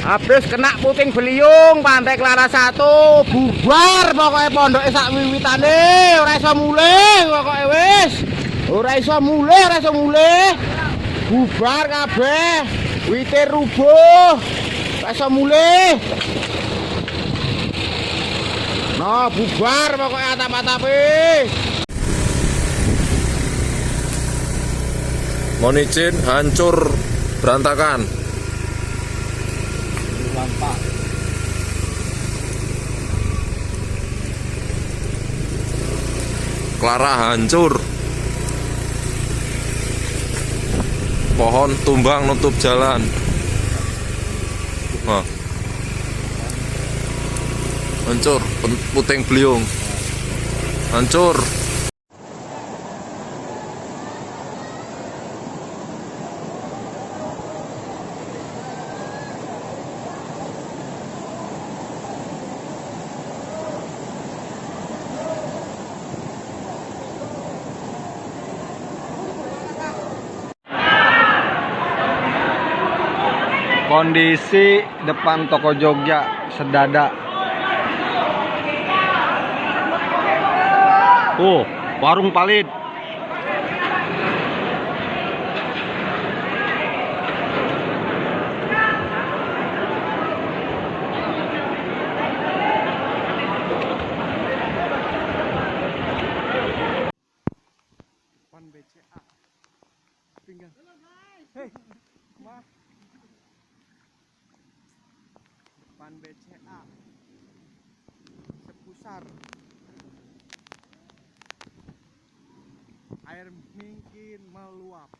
Habis kena puting beliung Pantai Clara 1 bubar pokoknya pondoknya sak wiwitane ora iso mulih pokoknya wis ora iso mulih bubar kabeh wite rubuh ora iso mulih no bubar pokoknya atap-atape. Mohon izin hancur berantakan. Clara hancur, pohon tumbang nutup jalan. Nah, hancur, puting beliung hancur. Kondisi depan toko Jogja sedada. Warung Palid. Pan BCA. Pinggang. Hei, Ma. Depan BCA sepusar air mungkin meluap.